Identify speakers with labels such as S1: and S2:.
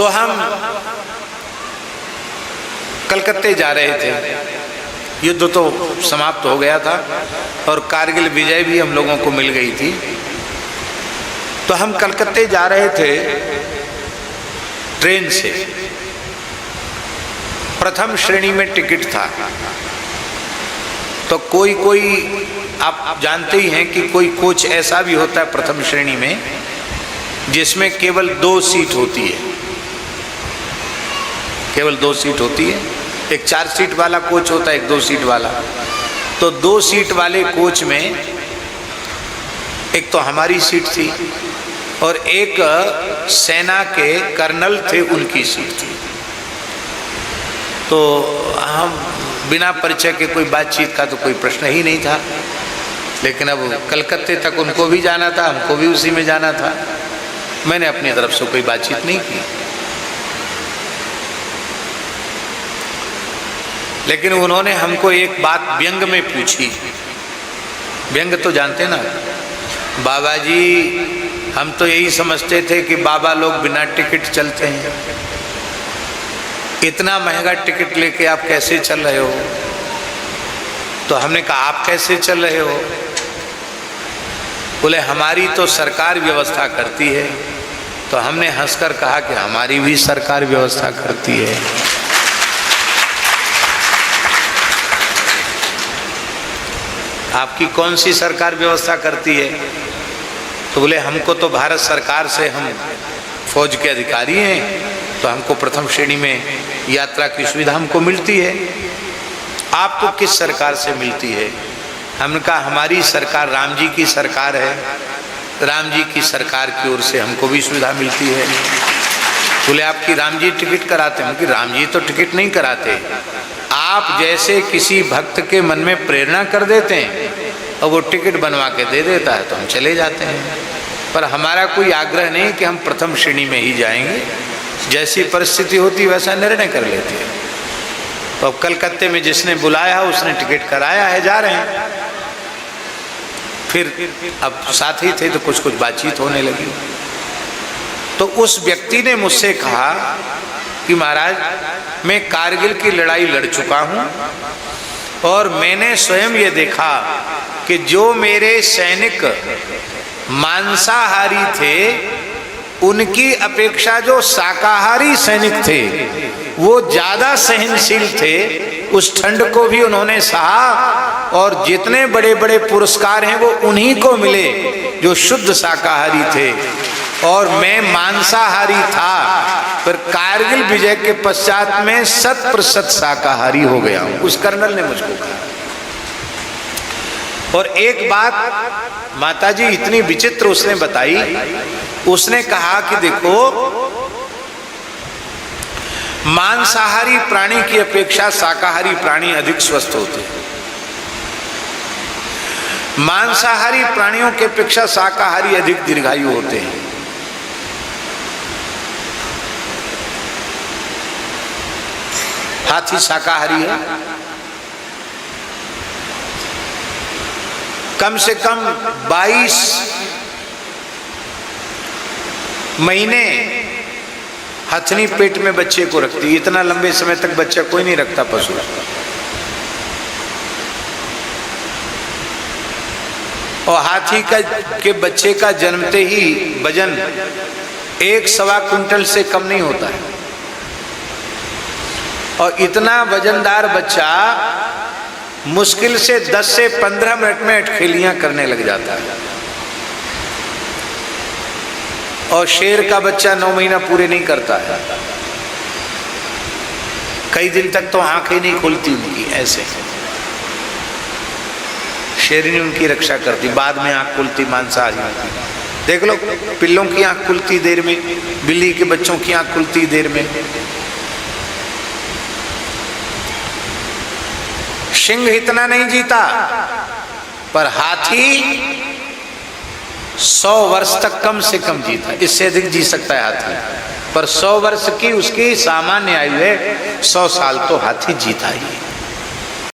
S1: तो हम कलकत्ते जा रहे थे, युद्ध तो समाप्त हो गया था और कारगिल विजय भी हम लोगों को मिल गई थी। तो हम कलकत्ते जा रहे थे ट्रेन से, प्रथम श्रेणी में टिकट था। तो कोई आप जानते ही हैं कि कोई कोच ऐसा भी होता है प्रथम श्रेणी में जिसमें केवल 2 सीट होती है, केवल 2 सीट होती है। एक 4 सीट वाला कोच होता है, एक 2 सीट वाला। तो 2 सीट वाले कोच में एक तो हमारी सीट थी और एक सेना के कर्नल थे, उनकी सीट थी। तो हम बिना परिचय के कोई बातचीत का तो कोई प्रश्न ही नहीं था, लेकिन अब कलकत्ते तक उनको भी जाना था, हमको भी उसी में जाना था। मैंने अपनी तरफ से कोई बातचीत नहीं की, लेकिन उन्होंने हमको एक बात व्यंग में पूछी। व्यंग तो जानते ना, बाबा जी हम तो यही समझते थे कि बाबा लोग बिना टिकट चलते हैं, इतना महंगा टिकट लेके आप कैसे चल रहे हो? तो हमने कहा आप कैसे चल रहे हो? बोले हमारी तो सरकार व्यवस्था करती है। तो हमने हंसकर कहा कि हमारी भी सरकार व्यवस्था करती है। आपकी कौन सी सरकार व्यवस्था करती है? तो बोले हमको तो भारत सरकार से, हम फौज के अधिकारी हैं, तो हमको प्रथम श्रेणी में यात्रा की सुविधा हमको मिलती है। आपको किस सरकार से मिलती है? हमने कहा हमारी सरकार राम जी की सरकार है, राम जी की सरकार की ओर से हमको भी सुविधा मिलती है। बोले आपकी राम जी टिकट कराते हैं? कि राम जी तो टिकट नहीं कराते, आप जैसे किसी भक्त के मन में प्रेरणा कर देते हैं और वो टिकट बनवा के दे देता है तो हम चले जाते हैं, पर हमारा कोई आग्रह नहीं कि हम प्रथम श्रेणी में ही जाएंगे, जैसी परिस्थिति होती वैसा निर्णय कर लेते हैं। तो अब कलकत्ते में जिसने बुलाया है उसने टिकट कराया है, जा रहे हैं। फिर अब साथी थे तो कुछ कुछ बातचीत होने लगी। तो उस व्यक्ति ने मुझसे कहा कि महाराज मैं कारगिल की लड़ाई लड़ चुका हूं और मैंने स्वयं ये देखा कि जो मेरे सैनिक मांसाहारी थे उनकी अपेक्षा जो शाकाहारी सैनिक थे वो ज्यादा सहनशील थे। उस ठंड को भी उन्होंने सहा और जितने बड़े बड़े पुरस्कार हैं वो उन्हीं को मिले जो शुद्ध शाकाहारी थे, और मैं मांसाहारी था, पर कारगिल विजय के पश्चात में 100% शाकाहारी हो गया हूं। उस कर्नल ने मुझको कहा। और एक बात माताजी इतनी विचित्र उसने बताई, उसने कहा कि देखो मांसाहारी प्राणी की अपेक्षा शाकाहारी प्राणी अधिक स्वस्थ होते हैं, मांसाहारी प्राणियों की अपेक्षा शाकाहारी अधिक दीर्घायु होते हैं। हाथी शाकाहारी है, कम से कम 22 महीने हथनी पेट में बच्चे को रखती है। इतना लंबे समय तक बच्चा कोई नहीं रखता पशु। और हाथी के बच्चे का जन्मते ही वजन 1.25 क्विंटल से कम नहीं होता है, और इतना वजनदार बच्चा मुश्किल से 10 से 15 मिनट में अटखेलियां करने लग जाता है। और शेर का बच्चा 9 महीना पूरे नहीं करता है, कई दिन तक तो आंखें नहीं खुलती उनकी, ऐसे शेरनी उनकी रक्षा करती, बाद में आंख खुलती मांसाहारी होती। देख लो पिल्लों की आंख खुलती देर में, बिल्ली के बच्चों की आंख खुलती देर में। सिंह इतना नहीं जीता, पर हाथी 100 वर्ष तक कम से कम जीता। इससे अधिक जी सकता है हाथी, पर 100 वर्ष की उसकी सामान्य आयु है, 100 साल तो हाथी जीता ही।